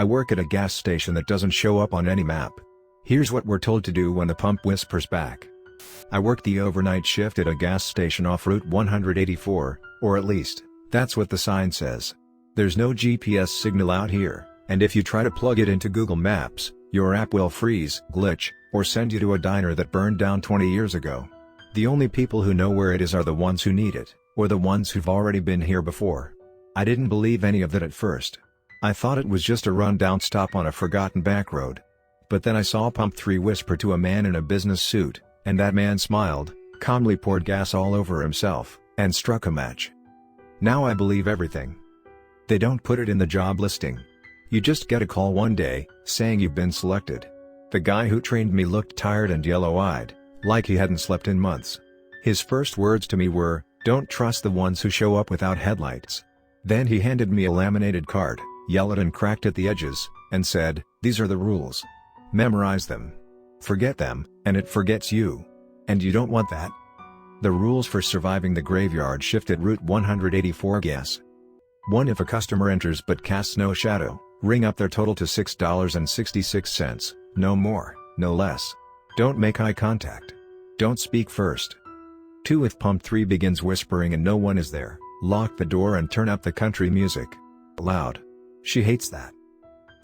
I work at a gas station that doesn't show up on any map. Here's what we're told to do when the pump whispers back. I work the overnight shift at a gas station off Route 184, or at least, that's what the sign says. There's no GPS signal out here, and if you try to plug it into Google Maps, your app will freeze, glitch, or send you to a diner that burned down 20 years ago. The only people who know where it is are the ones who need it, or the ones who've already been here before. I didn't believe any of that at first. I thought it was just a run-down stop on a forgotten back road. But then I saw Pump 3 whisper to a man in a business suit, and that man smiled, calmly poured gas all over himself, and struck a match. Now I believe everything. They don't put it in the job listing. You just get a call one day, saying you've been selected. The guy who trained me looked tired and yellow-eyed, like he hadn't slept in months. His first words to me were, "Don't trust the ones who show up without headlights." Then he handed me a laminated card, yellowed and cracked at the edges, and said, "These are the rules. Memorize them. Forget them, and it forgets you. And you don't want that." The rules for surviving the graveyard shift at Route 184 gas. 1. If a customer enters but casts no shadow, ring up their total to $6.66, no more, no less. Don't make eye contact. Don't speak first. 2. If Pump 3 begins whispering and no one is there, lock the door and turn up the country music. Loud. She hates that.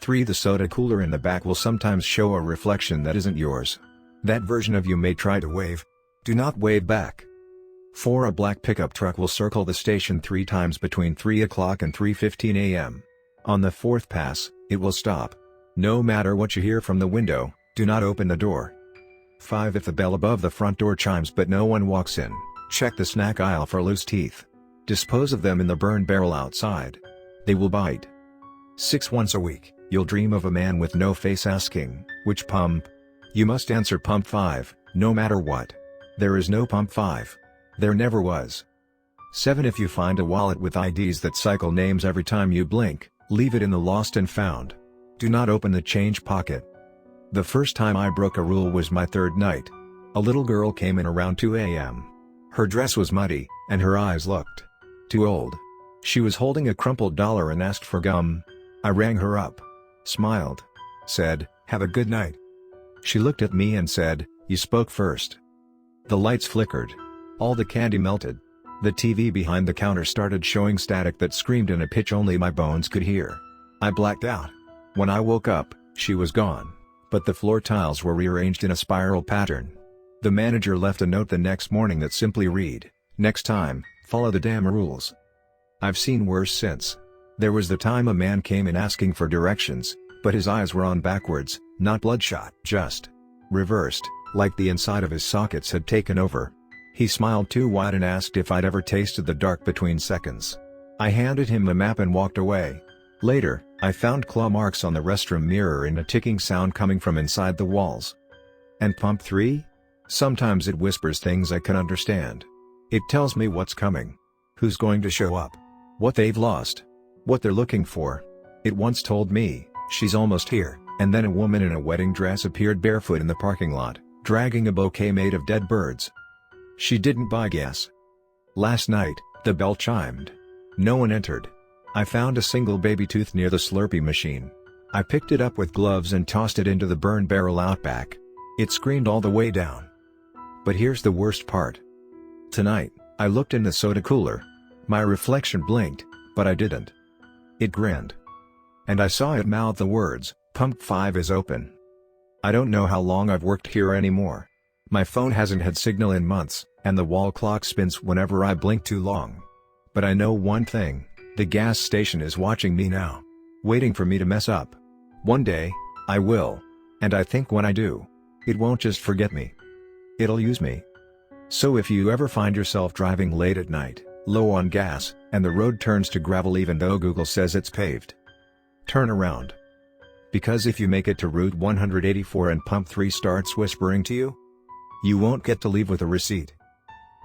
3. The soda cooler in the back will sometimes show a reflection that isn't yours. That version of you may try to wave. Do not wave back. 4. A black pickup truck will circle the station 3 times between 3 o'clock and 3:15 a.m. On the 4th pass, it will stop. No matter what you hear from the window, do not open the door. 5. If the bell above the front door chimes but no one walks in, check the snack aisle for loose teeth. Dispose of them in the burn barrel outside. They will bite. 6. Once a week, you'll dream of a man with no face asking, "Which pump?" You must answer Pump 5, no matter what. There is no Pump 5. There never was. 7. If you find a wallet with IDs that cycle names every time you blink, leave it in the lost and found. Do not open the change pocket. The first time I broke a rule was my 3rd night. A little girl came in around 2 a.m. Her dress was muddy, and her eyes looked too old. She was holding a crumpled dollar and asked for gum. I rang her up, smiled, said, "Have a good night." She looked at me and said, "You spoke first." The lights flickered. All the candy melted. The TV behind the counter started showing static that screamed in a pitch only my bones could hear. I blacked out. When I woke up, she was gone, but the floor tiles were rearranged in a spiral pattern. The manager left a note the next morning that simply read, "Next time, follow the damn rules." I've seen worse since. There was the time a man came in asking for directions, but his eyes were on backwards, not bloodshot, just reversed, like the inside of his sockets had taken over. He smiled too wide and asked if I'd ever tasted the dark between seconds. I handed him a map and walked away. Later, I found claw marks on the restroom mirror and a ticking sound coming from inside the walls. And Pump 3? Sometimes it whispers things I can understand. It tells me what's coming, who's going to show up, what they've lost, what they're looking for. It once told me, "She's almost here," and then a woman in a wedding dress appeared barefoot in the parking lot, dragging a bouquet made of dead birds. She didn't buy gas. Last night, the bell chimed. No one entered. I found a single baby tooth near the Slurpee machine. I picked it up with gloves and tossed it into the burn barrel out back. It screamed all the way down. But here's the worst part. Tonight, I looked in the soda cooler. My reflection blinked, but I didn't. It grinned. And I saw it mouth the words, "Pump 5 is open." I don't know how long I've worked here anymore. My phone hasn't had signal in months, and the wall clock spins whenever I blink too long. But I know one thing, the gas station is watching me now. Waiting for me to mess up. One day, I will. And I think when I do, it won't just forget me. It'll use me. So if you ever find yourself driving late at night, low on gas, and the road turns to gravel even though Google says it's paved, turn around. Because if you make it to Route 184 and Pump 3 starts whispering to you, you won't get to leave with a receipt.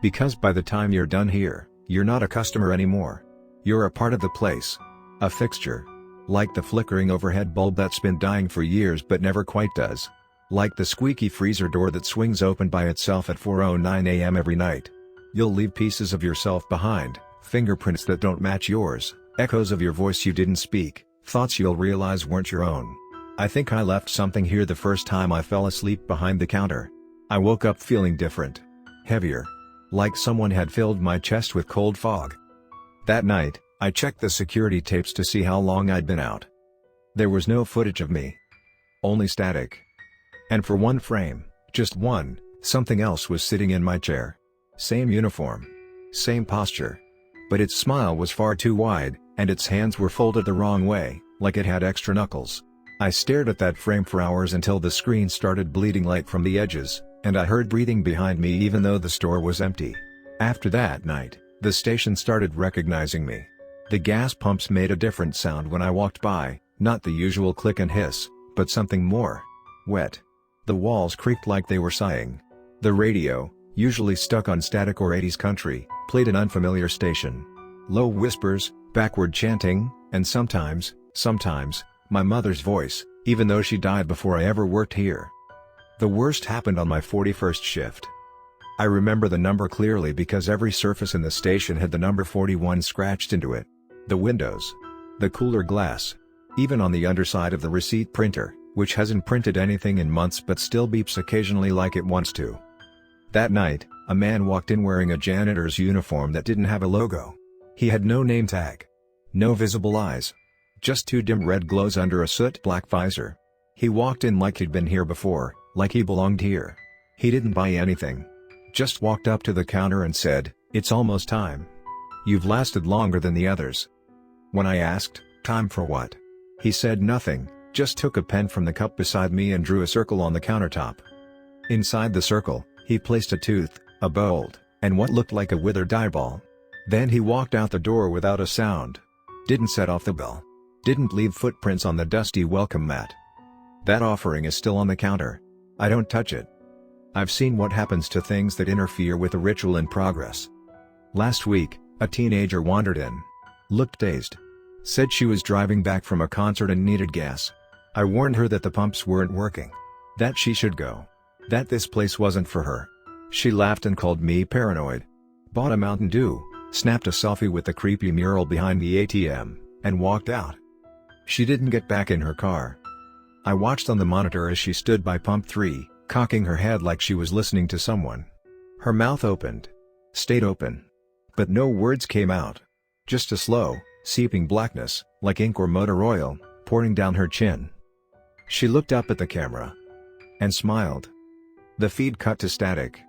Because by the time you're done here, you're not a customer anymore. You're a part of the place. A fixture. Like the flickering overhead bulb that's been dying for years but never quite does. Like the squeaky freezer door that swings open by itself at 4:09 a.m. every night. You'll leave pieces of yourself behind, fingerprints that don't match yours, echoes of your voice you didn't speak, Thoughts you'll realize weren't your own. I think I left something here the first time I fell asleep behind the counter. I woke up feeling different. Heavier. Like someone had filled my chest with cold fog. That night, I checked the security tapes to see how long I'd been out. There was no footage of me. Only static. And for one frame, just one, something else was sitting in my chair. Same uniform. Same posture. But its smile was far too wide, and its hands were folded the wrong way, like it had extra knuckles. I stared at that frame for hours until the screen started bleeding light from the edges, and I heard breathing behind me even though the store was empty. After that night, the station started recognizing me. The gas pumps made a different sound when I walked by, not the usual click and hiss, but something more wet. The walls creaked like they were sighing. The radio, usually stuck on static or 80s country, played an unfamiliar station. Low whispers, backward chanting, and sometimes, my mother's voice, even though she died before I ever worked here. The worst happened on my 41st shift. I remember the number clearly because every surface in the station had the number 41 scratched into it. The windows. The cooler glass. Even on the underside of the receipt printer, which hasn't printed anything in months but still beeps occasionally like it wants to. That night, a man walked in wearing a janitor's uniform that didn't have a logo. He had no name tag. No visible eyes. Just two dim red glows under a soot-black visor. He walked in like he'd been here before, like he belonged here. He didn't buy anything. Just walked up to the counter and said, "It's almost time. You've lasted longer than the others." When I asked, "Time for what?" he said nothing, just took a pen from the cup beside me and drew a circle on the countertop. Inside the circle, he placed a tooth, a bolt, and what looked like a withered eyeball. Then he walked out the door without a sound. Didn't set off the bell. Didn't leave footprints on the dusty welcome mat. That offering is still on the counter. I don't touch it. I've seen what happens to things that interfere with a ritual in progress. Last week, a teenager wandered in. Looked dazed. Said she was driving back from a concert and needed gas. I warned her that the pumps weren't working. That she should go. That this place wasn't for her. She laughed and called me paranoid. Bought a Mountain Dew, snapped a selfie with the creepy mural behind the ATM, and walked out. She didn't get back in her car. I watched on the monitor as she stood by pump 3, cocking her head like she was listening to someone. Her mouth opened. Stayed open. But no words came out. Just a slow, seeping blackness, like ink or motor oil, pouring down her chin. She looked up at the camera. And smiled. The feed cut to static.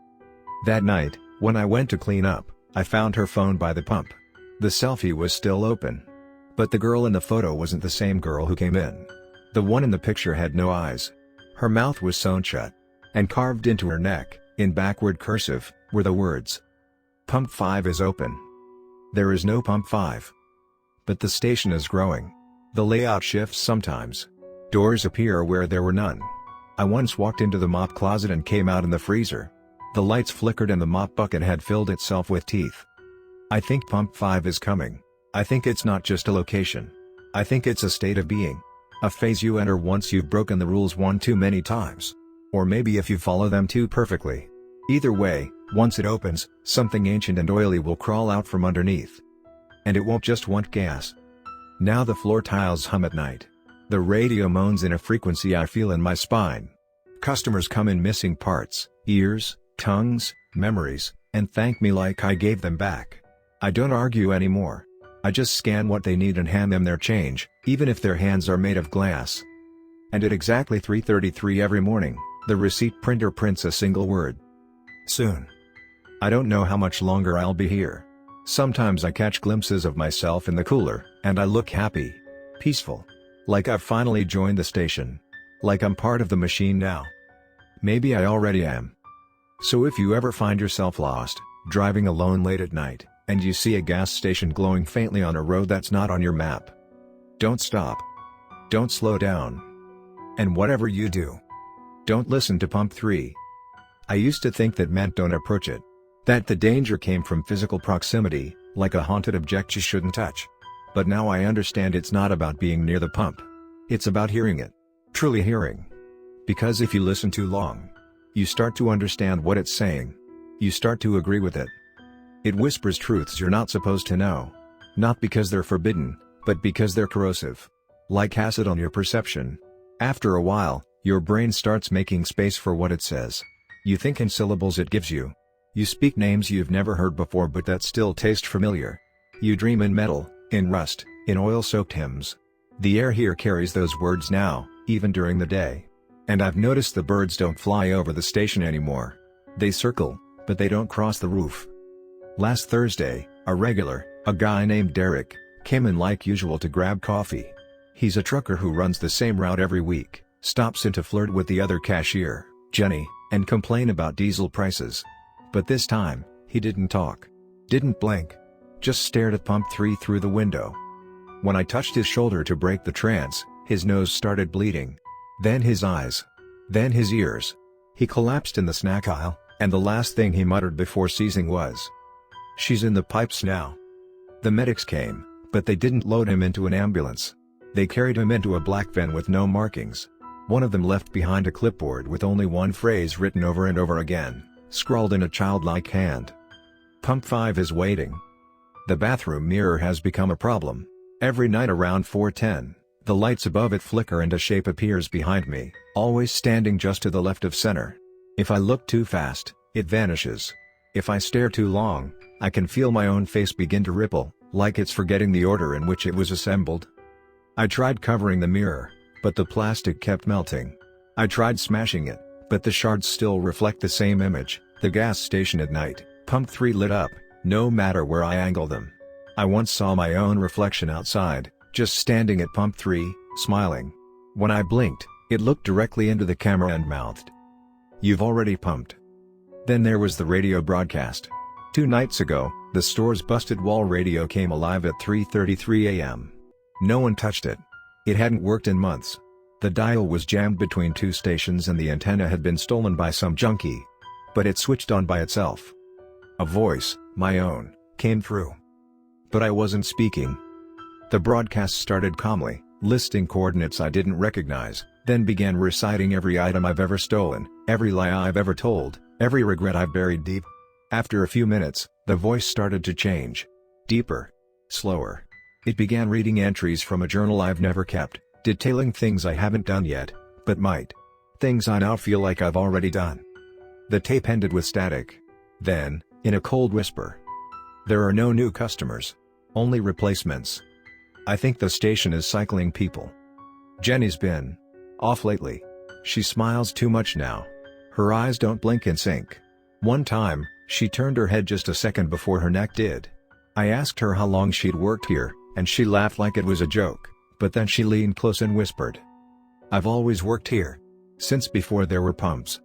That night, when I went to clean up, I found her phone by the pump. The selfie was still open. But the girl in the photo wasn't the same girl who came in. The one in the picture had no eyes. Her mouth was sewn shut. And carved into her neck, in backward cursive, were the words, "Pump 5 is open." There is no pump 5. But the station is growing. The layout shifts sometimes. Doors appear where there were none. I once walked into the mop closet and came out in the freezer. The lights flickered and the mop bucket had filled itself with teeth. I think pump 5 is coming. I think it's not just a location. I think it's a state of being. A phase you enter once you've broken the rules one too many times. Or maybe if you follow them too perfectly. Either way, once it opens, something ancient and oily will crawl out from underneath. And it won't just want gas. Now the floor tiles hum at night. The radio moans in a frequency I feel in my spine. Customers come in missing parts, ears, tongues, memories, and thank me like I gave them back. I don't argue anymore. I just scan what they need and hand them their change, even if their hands are made of glass. And at exactly 3:33 every morning, the receipt printer prints a single word. Soon. I don't know how much longer I'll be here. Sometimes I catch glimpses of myself in the cooler, and I look happy. Peaceful. Like I've finally joined the station. Like I'm part of the machine now. Maybe I already am. So if you ever find yourself lost, driving alone late at night, and you see a gas station glowing faintly on a road that's not on your map, don't stop. Don't slow down. And whatever you do, don't listen to pump 3. I used to think that meant don't approach it. That the danger came from physical proximity, like a haunted object you shouldn't touch. But now I understand it's not about being near the pump. It's about hearing it. Truly hearing. Because if you listen too long, you start to understand what it's saying. You start to agree with it. It whispers truths you're not supposed to know. Not because they're forbidden, but because they're corrosive. Like acid on your perception. After a while, your brain starts making space for what it says. You think in syllables it gives you. You speak names you've never heard before but that still taste familiar. You dream in metal, in rust, in oil-soaked hymns. The air here carries those words now, even during the day. And I've noticed the birds don't fly over the station anymore. They circle, but they don't cross the roof. Last Thursday, a guy named Derek, came in like usual to grab coffee. He's a trucker who runs the same route every week, stops in to flirt with the other cashier, Jenny, and complain about diesel prices. But this time, he didn't talk. Didn't blink. Just stared at pump 3 through the window. When I touched his shoulder to break the trance, his nose started bleeding. Then his eyes. Then his ears. He collapsed in the snack aisle, and the last thing he muttered before seizing was, "She's in the pipes now." The medics came, but they didn't load him into an ambulance. They carried him into a black van with no markings. One of them left behind a clipboard with only one phrase written over and over again, scrawled in a childlike hand. Pump 5 is waiting. The bathroom mirror has become a problem. Every night around 4:10, the lights above it flicker and a shape appears behind me, always standing just to the left of center. If I look too fast, it vanishes. If I stare too long, I can feel my own face begin to ripple, like it's forgetting the order in which it was assembled. I tried covering the mirror, but the plastic kept melting. I tried smashing it, but the shards still reflect the same image. The gas station at night, pump 3 lit up, no matter where I angle them. I once saw my own reflection outside, just standing at pump 3, smiling. When I blinked, it looked directly into the camera and mouthed, "You've already pumped." Then there was the radio broadcast. 2 nights ago, the store's busted wall radio came alive at 3:33 a.m. No one touched it. It hadn't worked in months. The dial was jammed between 2 stations and the antenna had been stolen by some junkie. But it switched on by itself. A voice, my own, came through. But I wasn't speaking. The broadcast started calmly, listing coordinates I didn't recognize, then began reciting every item I've ever stolen, every lie I've ever told, every regret I've buried deep. After a few minutes, the voice started to change. Deeper. Slower. It began reading entries from a journal I've never kept, detailing things I haven't done yet, but might. Things I now feel like I've already done. The tape ended with static. Then, in a cold whisper, "There are no new customers. Only replacements. I think the station is cycling people. Jenny's been off lately. She smiles too much now. Her eyes don't blink in sync. One time, she turned her head just a second before her neck did. I asked her how long she'd worked here, and she laughed like it was a joke, but then she leaned close and whispered, 'I've always worked here. Since before there were pumps.'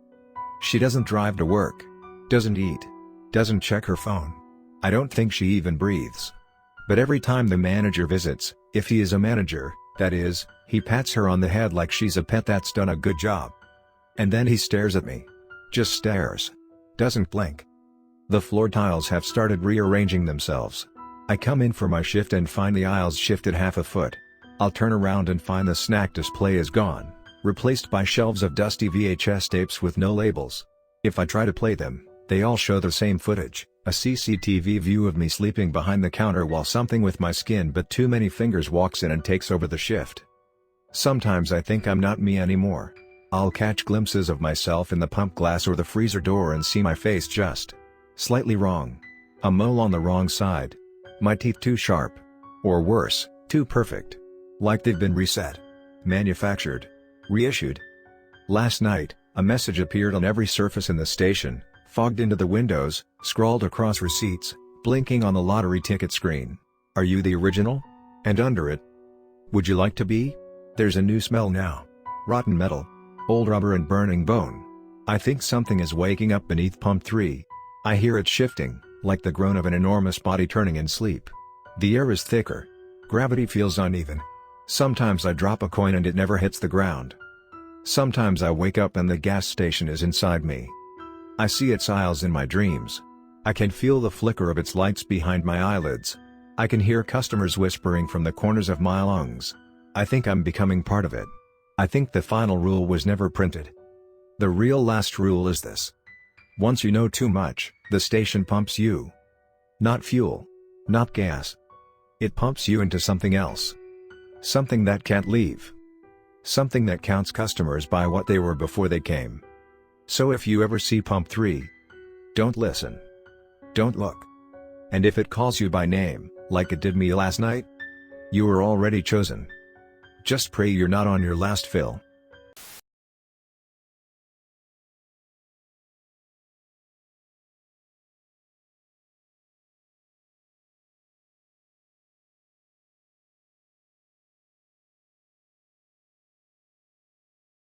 She doesn't drive to work. Doesn't eat. Doesn't check her phone. I don't think she even breathes. But every time the manager visits, if he is a manager, that is, he pats her on the head like she's a pet that's done a good job. And then he stares at me. Just stares. Doesn't blink. The floor tiles have started rearranging themselves. I come in for my shift and find the aisles shifted half a foot. I'll turn around and find the snack display is gone, replaced by shelves of dusty VHS tapes with no labels. If I try to play them, they all show the same footage, a CCTV view of me sleeping behind the counter while something with my skin but too many fingers walks in and takes over the shift. Sometimes I think I'm not me anymore. I'll catch glimpses of myself in the pump glass or the freezer door and see my face just slightly wrong. A mole on the wrong side. My teeth too sharp. Or worse, too perfect. Like they've been reset. Manufactured. Reissued. Last night, a message appeared on every surface in the station, fogged into the windows, scrawled across receipts, blinking on the lottery ticket screen. "Are you the original?" And under it, "Would you like to be? There's a new smell now. Rotten metal. Old rubber and burning bone. I think something is waking up beneath pump 3. I hear it shifting, like the groan of an enormous body turning in sleep. The air is thicker. Gravity feels uneven. Sometimes I drop a coin and it never hits the ground. Sometimes I wake up and the gas station is inside me. I see its aisles in my dreams. I can feel the flicker of its lights behind my eyelids. I can hear customers whispering from the corners of my lungs. I think I'm becoming part of it. I think the final rule was never printed. The real last rule is this. Once you know too much, the station pumps you. Not fuel. Not gas. It pumps you into something else. Something that can't leave. Something that counts customers by what they were before they came. So if you ever see Pump 3, don't listen. Don't look. And if it calls you by name, like it did me last night, you were already chosen. Just pray you're not on your last fill.